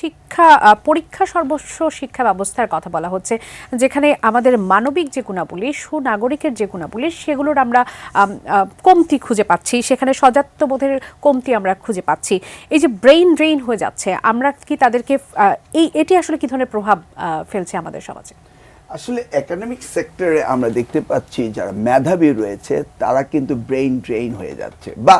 শিক্ষা পরীক্ষা সর্বস্ব শিক্ষা ব্যবস্থার কথা বলা হচ্ছে, যেখানে আমাদের মানবিক যে গুণাবলী, সুনাগরিকের যে গুণাবলী, সেগুলোর আমরা কমতি খুঁজে পাচ্ছি, সেখানে সজাত্যবোধের কমতি আমরা খুঁজে পাচ্ছি। এই যে ব্রেইন ড্রেইন হয়ে যাচ্ছে, আমরা কি তাদেরকে এটি আসলে কি ধরনের প্রভাব ফেলছে আমাদের সমাজে? আসলে একাডেমিক সেক্টরে আমরা দেখতে পাচ্ছি যারা মেধাবী রয়েছে তারা কিন্তু ব্রেইন ড্রেইন হয়ে যাচ্ছে, বা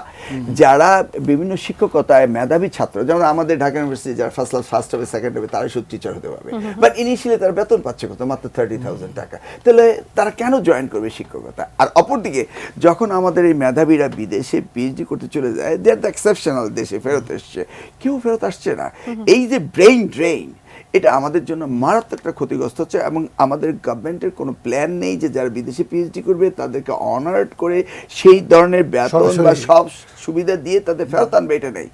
যারা বিভিন্ন শিক্ষকতায় মেধাবী ছাত্র, যেমন আমাদের ঢাকা ইউনিভার্সিটি যারা ফার্স্ট ক্লাস ফার্স্ট হবে সেকেন্ড হবে তারাই শুধু টিচার হতে পারবে, বাট ইনিশিয়ালি তারা বেতন পাচ্ছে কত, মাত্র 30,000 টাকা। তাহলে তারা কেন জয়েন করবে শিক্ষকতা? আর অপরদিকে যখন আমাদের এই মেধাবীরা বিদেশে পিএইচডি করতে চলে যায়, দে আর দ্য এক্সেপশনাল, দেশে ফেরত এসছে, কেউ ফেরত আসছে না। এই যে ব্রেইন ড্রেইন, এটা আমাদের জন্য মারাত্মক একটা ক্ষতিগ্রস্ত হচ্ছে, এবং আমাদের গভর্নমেন্টের কোনো প্ল্যান নেই যে যারা বিদেশে পিএইচডি করবে তাদেরকে অনার্ড করে সেই ধরনের বেতন বা সব সুবিধা দিয়ে তাদের ফেরত আনবে, এটা নেই।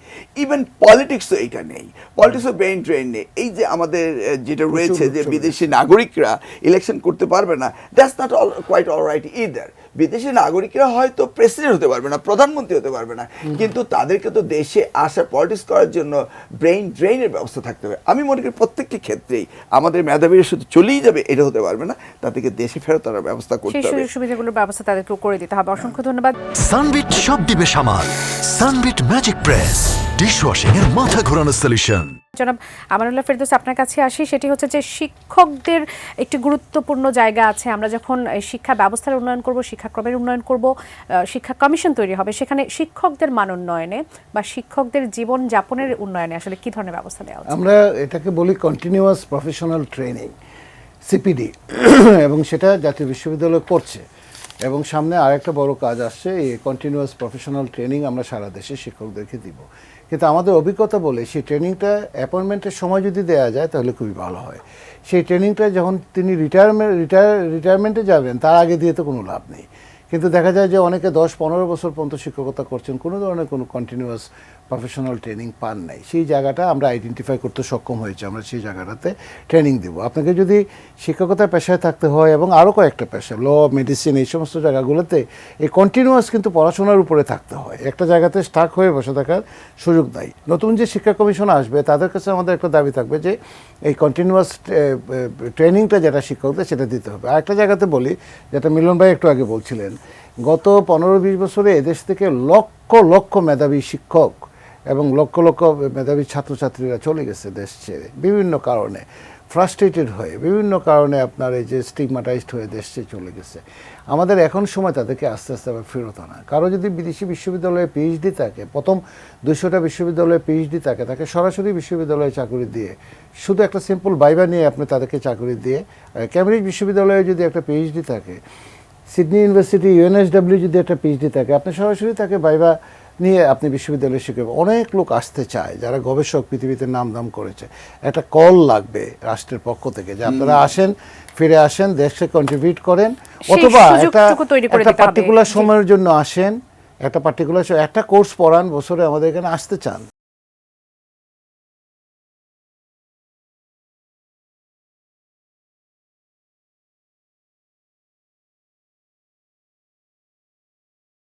ইভেন পলিটিক্সও এইটা নেই, পলিটিক্সও ব্রেইন ড্রেইন নেই। এই যে আমাদের যেটা রয়েছে যে বিদেশি নাগরিকরা ইলেকশন করতে পারবে না, that's not quite alright either. বিদেশি নাগরিকরা হয়তো প্রেসিডেন্ট হতে পারবে না, প্রধানমন্ত্রী হতে পারবে না, কিন্তু তাদেরকে তো দেশে আসা পলিটিক্স করার জন্য ব্রেইন ড্রেইনের ব্যবস্থা থাকতে হবে। আমি মনে করি প্রত্যেকটি ক্ষেত্রেই আমাদের মেধাবীরা শুধু চলেই যাবে এটা হতে পারবে না, তাদেরকে দেশে ফেরত আনার ব্যবস্থা করতে হবে, সেই সুবিধাগুলোর ব্যবস্থা তাদেরকে করে দিতে হবে। অসংখ্য ধন্যবাদ। সানবিট সব দিবে সামাল, সানবিট ম্যাজিক প্রেস, ডিশওয়াশিং এর মাথা ঘোরানো সলিউশন। জনাব আমানুল্লাহ ফেরদৌস, আপনার কাছে আসি। সেটি হচ্ছে যে শিক্ষকদের একটি গুরুত্বপূর্ণ জায়গা আছে। আমরা যখন শিক্ষা ব্যবস্থার উন্নয়ন করব, শিক্ষাক্রমের উন্নয়ন করব, শিক্ষা কমিশন তৈরি হবে, সেখানে শিক্ষকদের মান উন্নয়নে বা শিক্ষকদের জীবন যাপনের উন্নয়নে আসলে কি ধরনের ব্যবস্থা দেওয়া উচিত? আমরা এটাকে বলি কন্টিনিউয়াস প্রফেশনাল ট্রেনিং, সিপিডি, এবং সেটা জাতীয় বিশ্ববিদ্যালয় করছে, এবং সামনে আরেকটা বড় কাজ আসছে, এই কন্টিনিউয়াস প্রফেশনাল ট্রেনিং আমরা সারা দেশে শিক্ষকদেরকে দিব। কিন্তু আমাদের অভিজ্ঞতা বলে সেই ট্রেনিংটা অ্যাপয়েন্টমেন্টের সময় যদি দেওয়া যায় তাহলে খুবই ভালো হয়। সেই ট্রেনিংটা যখন তিনি রিটায়ারমেন্টে যাবেন তার আগে দিয়ে তো কোনো লাভ নেই। কিন্তু দেখা যায় যে অনেকে 10-15 বছর পর্যন্ত শিক্ষকতা করছেন, কোনো ধরনের কোনো কন্টিনিউয়াস প্রফেশনাল ট্রেনিং পান নাই। সেই জায়গাটা আমরা আইডেন্টিফাই করতে সক্ষম হয়েছি, আমরা সেই জায়গাটাতে ট্রেনিং দেব। আপনাকে যদি শিক্ষকতার পেশায় থাকতে হয় এবং আরও কয়েকটা পেশা, ল, মেডিসিন, এই সমস্ত জায়গাগুলোতে এই কন্টিনিউয়াস কিন্তু পড়াশোনার উপরে থাকতে হয়, একটা জায়গাতে স্টাক হয়ে বসে থাকার সুযোগ নাই। নতুন যে শিক্ষা কমিশন আসবে তাদের কাছে আমাদের একটা দাবি থাকবে যে এই কন্টিনিউয়াস ট্রেনিংটা যেটা শিক্ষকদের সেটা দিতে হবে। আরেকটা জায়গাতে বলি, যেটা মিলন ভাই একটু আগে বলছিলেন, গত 15-20 বছরে এদেশ থেকে লক্ষ লক্ষ মেধাবী শিক্ষক এবং লক্ষ লক্ষ মেধাবী ছাত্রছাত্রীরা চলে গেছে দেশ ছেড়ে, বিভিন্ন কারণে ফ্রাস্ট্রেটেড হয়ে, বিভিন্ন কারণে আপনার এই যে স্টিগমাটাইজড হয়ে দেশ ছেড়ে চলে গেছে। আমাদের এখন সময় তাদেরকে আস্তে আস্তে আবার ফেরত আনা। কারো যদি বিদেশি বিশ্ববিদ্যালয়ে পিএইচডি থাকে, প্রথম 200টা বিশ্ববিদ্যালয়ে পিএইচডি থাকে, তাকে সরাসরি বিশ্ববিদ্যালয়ে চাকরি দিয়ে, শুধু একটা সিম্পল ভাইবা নিয়ে আপনি তাদেরকে চাকরি দিয়ে, ক্যামব্রিজ বিশ্ববিদ্যালয়ে যদি একটা পিএইচডি থাকে, সিডনি ইউনিভার্সিটি, ইউএনএসডব্লিউ যদি একটা পিএইচডি থাকে, আপনি সরাসরি তাকে ভাইবা নিয়ে আপনি বিশ্ববিদ্যালয়ে শিখবেন। অনেক লোক আসতে চায় যারা গবেষক পৃথিবীতে নাম দাম করেছে। একটা কল লাগবে রাষ্ট্রের পক্ষ থেকে যে আপনারা আসেন, ফিরে আসেন, দেশে কন্ট্রিবিউট করেন, অথবা একটা পার্টিকুলার সময়ের জন্য আসেন, একটা পার্টিকুলার একটা কোর্স পড়ান, বছরে আমাদের এখানে আসতে চান।